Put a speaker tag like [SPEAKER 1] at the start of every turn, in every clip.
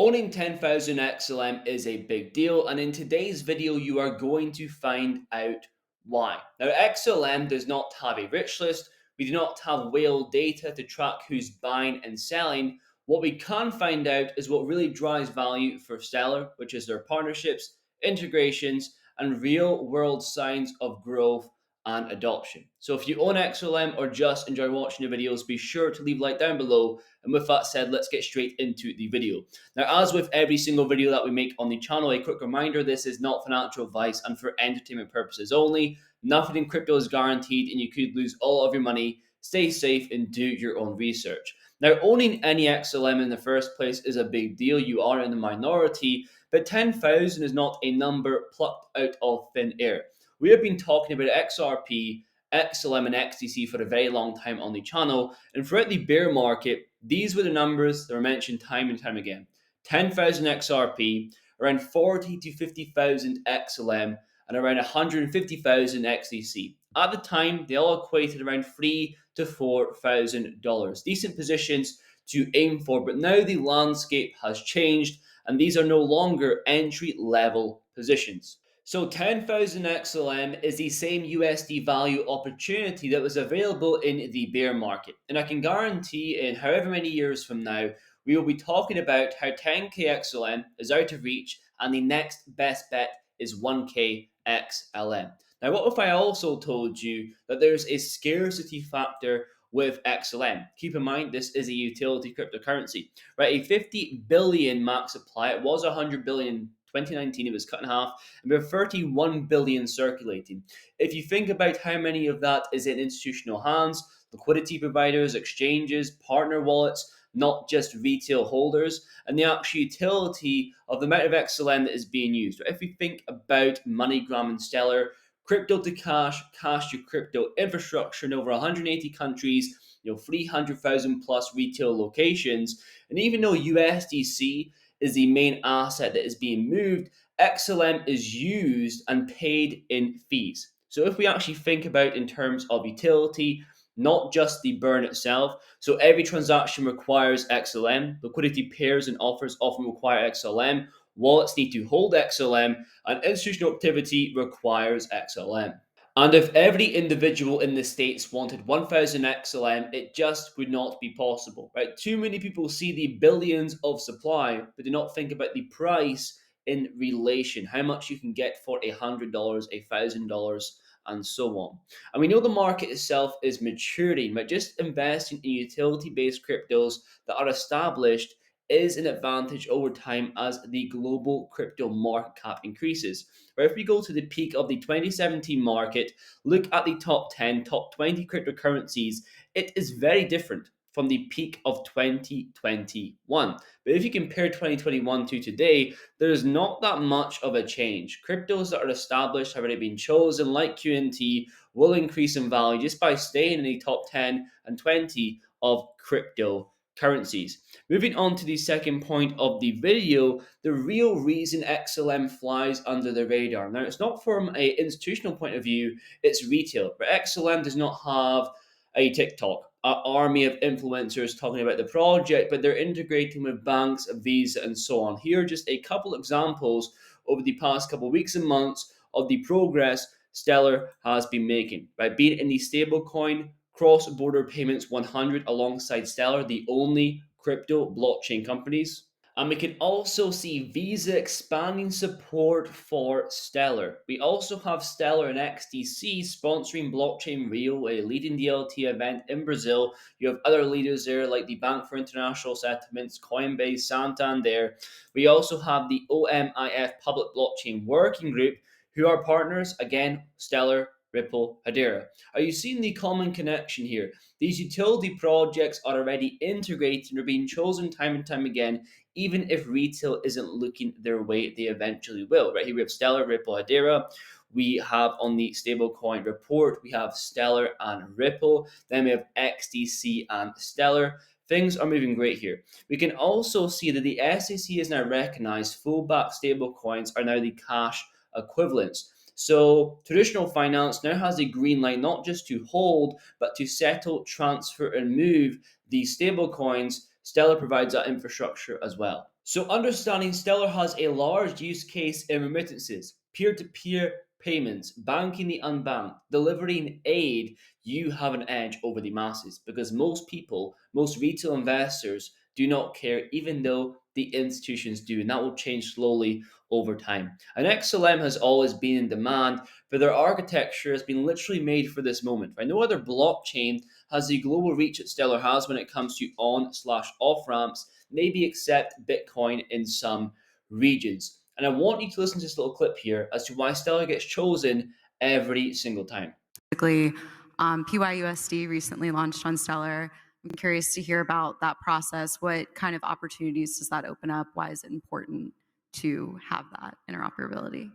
[SPEAKER 1] Owning 10,000 XLM is a big deal, and in today's video, you are going to find out why. Now, XLM does not have a rich list, we do not have whale data to track who's buying and selling. What we can find out is what really drives value for Stellar, which is their partnerships, integrations, and real world signs of growth and adoption. So, if you own XLM or just enjoy watching the videos, be sure to leave a like down below. And with that said, let's get straight into the video. Now, as with every single video that we make on the channel, a quick reminder, this is not financial advice and for entertainment purposes only. Nothing in crypto is guaranteed and you could lose all of your money. Stay safe and do your own research. Now, owning any XLM in the first place is a big deal. You are in the minority, but 10,000 is not a number plucked out of thin air. We have been talking about XRP, XLM, and XDC for a very long time on the channel, and throughout the bear market, these were the numbers that were mentioned time and time again. 10,000 XRP, around 40 to 50,000 XLM, and around 150,000 XDC. At the time, they all equated around $3,000 to $4,000. Decent positions to aim for, but now the landscape has changed, and these are no longer entry level positions. So 10,000 XLM is the same USD value opportunity that was available in the bear market. And I can guarantee in however many years from now, we will be talking about how 10k XLM is out of reach and the next best bet is 1k XLM. Now, what if I also told you that there's a scarcity factor with XLM? Keep in mind, this is a utility cryptocurrency, right? A 50 billion max supply. It was 100 billion 2019, it was cut in half, and we have 31 billion circulating. If you think about how many of that is in institutional hands, liquidity providers, exchanges, partner wallets, not just retail holders, and the actual utility of the amount of XLM that is being used. If we think about MoneyGram and Stellar, crypto to cash, cash to crypto infrastructure in over 180 countries, 300,000 plus retail locations, and even though USDC is the main asset that is being moved, XLM is used and paid in fees. So if we actually think about in terms of utility, not just the burn itself, so every transaction requires XLM, liquidity pairs and offers often require XLM, wallets need to hold XLM, and institutional activity requires XLM. And if every individual in the States wanted 1,000 XLM, it just would not be possible, right? Too many people see the billions of supply, but do not think about the price in relation, how much you can get for $100, $1,000, and so on. And we know the market itself is maturing, but just investing in utility-based cryptos that are established is an advantage over time as the global crypto market cap increases. But if we go to the peak of the 2017 market, look at the top 10, top 20 cryptocurrencies, it is very different from the peak of 2021. But if you compare 2021 to today, there's not that much of a change. Cryptos that are established have already been chosen, like QNT, will increase in value just by staying in the top 10 and 20 of crypto currencies. Moving on to the second point of the video, the real reason XLM flies under the radar. Now, it's not from an institutional point of view, it's retail. But XLM does not have a TikTok, an army of influencers talking about the project, but they're integrating with banks, Visa, and so on. Here are just a couple examples over the past couple of weeks and months of the progress Stellar has been making. By being in the stablecoin cross-border payments 100 alongside Stellar, the only crypto blockchain companies. And we can also see Visa expanding support for Stellar. We also have Stellar and XDC sponsoring Blockchain Rio, a leading DLT event in Brazil. You have other leaders there like the Bank for International Settlements, Coinbase, Santander. We also have the OMIF Public Blockchain Working Group, who are partners, again, Stellar, Ripple, Hedera. Are you seeing the common connection here? These utility projects are already integrated and are being chosen time and time again, even if retail isn't looking their way, they eventually will. Right here we have Stellar, Ripple, Hedera. We have on the stablecoin report, we have Stellar and Ripple. Then we have XDC and Stellar. Things are moving great here. We can also see that the SEC has now recognized full-back stablecoins are now the cash equivalents. So traditional finance now has a green light not just to hold, but to settle, transfer, and move these stable coins. Stellar provides that infrastructure as well. So, understanding Stellar has a large use case in remittances, peer to peer payments, banking the unbanked, delivering aid. You have an edge over the masses because most people, most retail investors, do not care, even though the institutions do, and that will change slowly over time. And XLM has always been in demand, for their architecture has been literally made for this moment. Right? No other blockchain has the global reach that Stellar has when it comes to on/off ramps, maybe except Bitcoin in some regions. And I want you to listen to this little clip here as to why Stellar gets chosen every single time.
[SPEAKER 2] Specifically, PYUSD recently launched on Stellar. I'm curious to hear about that process. What kind of opportunities does that open up? Why is it important to have that interoperability?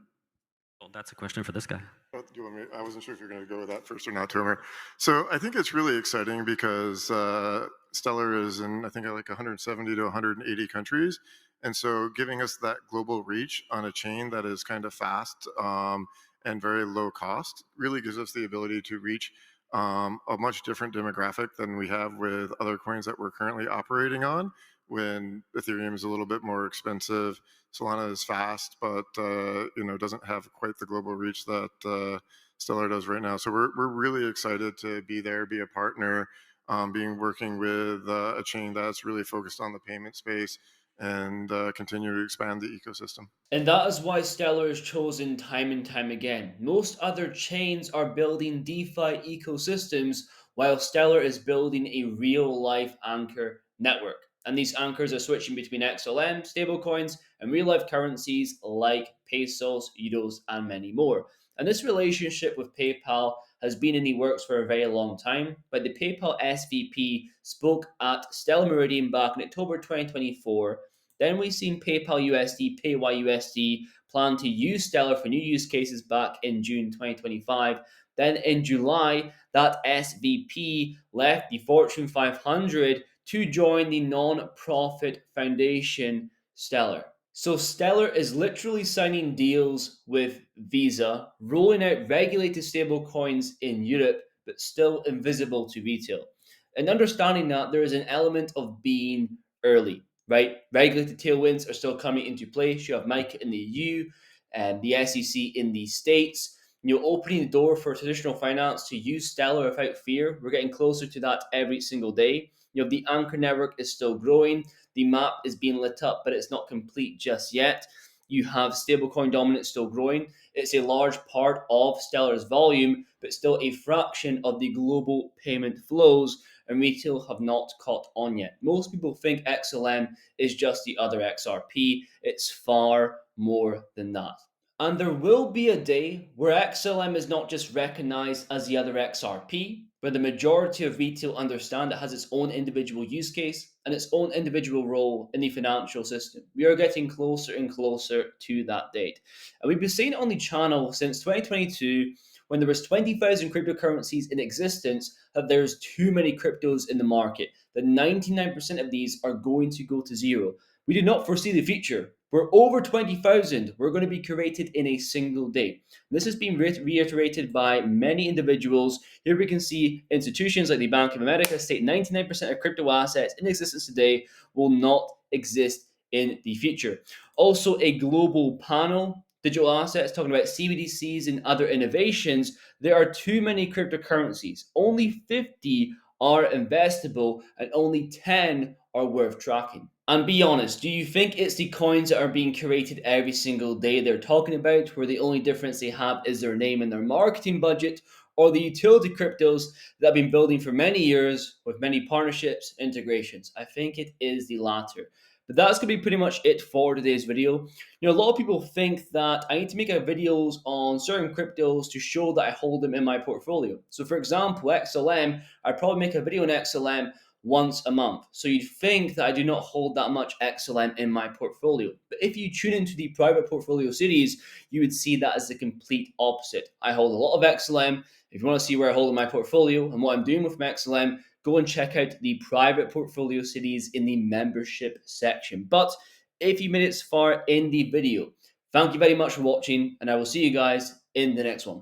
[SPEAKER 3] Well, that's a question for this guy.
[SPEAKER 4] Do you want me? I wasn't sure if you're going to go with that first or not, Tomer. So I think it's really exciting because Stellar is in, I think, like 170 to 180 countries. And so giving us that global reach on a chain that is kind of fast and very low cost really gives us the ability to reach a much different demographic than we have with other coins that we're currently operating on. When Ethereum is a little bit more expensive, Solana is fast, but doesn't have quite the global reach that Stellar does right now. So we're really excited to be there, be a partner, working with a chain that's really focused on the payment space and continue to expand the ecosystem.
[SPEAKER 1] And that is why Stellar is chosen time and time again. Most other chains are building DeFi ecosystems, while Stellar is building a real life anchor network. And these anchors are switching between XLM, stablecoins, and real life currencies like pesos, euros, and many more. And this relationship with PayPal has been in the works for a very long time, but the PayPal SVP spoke at Stellar Meridian back in October 2024. Then we've seen PayPal USD, PayYUSD plan to use Stellar for new use cases back in June 2025. Then in July, that SVP left the Fortune 500 to join the non-profit foundation Stellar. So Stellar is literally signing deals with Visa, rolling out regulated stablecoins in Europe, but still invisible to retail. And understanding that there is an element of being early, right? Regulated tailwinds are still coming into place. You have MiCA in the EU and the SEC in the States. Opening the door for traditional finance to use Stellar without fear. We're getting closer to that every single day. The anchor network is still growing. The map is being lit up, but it's not complete just yet. You have stablecoin dominance still growing. It's a large part of Stellar's volume, but still a fraction of the global payment flows, and retail have not caught on yet. Most people think XLM is just the other XRP. It's far more than that. And there will be a day where XLM is not just recognized as the other XRP, where the majority of retail understand it has its own individual use case and its own individual role in the financial system. We are getting closer and closer to that date. And we've been saying it on the channel since 2022, when there was 20,000 cryptocurrencies in existence, that there's too many cryptos in the market, that 99% of these are going to go to zero. We did not foresee the future. We're over 20,000. We're going to be created in a single day. This has been reiterated by many individuals. Here we can see institutions like the Bank of America state 99% of crypto assets in existence today will not exist in the future. Also, a global panel, digital assets, talking about CBDCs and other innovations. There are too many cryptocurrencies. Only 50 are investable and only 10 are worth tracking. And be honest, do you think it's the coins that are being created every single day they're talking about, where the only difference they have is their name and their marketing budget, or the utility cryptos that have been building for many years with many partnerships, integrations? I think it is the latter. But that's going to be pretty much it for today's video. A lot of people think that I need to make videos on certain cryptos to show that I hold them in my portfolio. So for example, XLM, I'd probably make a video on XLM once a month. So you'd think that I do not hold that much XLM in my portfolio. But if you tune into the private portfolio series, you would see that as the complete opposite. I hold a lot of XLM. If you want to see where I hold in my portfolio and what I'm doing with my XLM, go and check out the private portfolio series in the membership section. But if you made it far in the video, thank you very much for watching, and I will see you guys in the next one.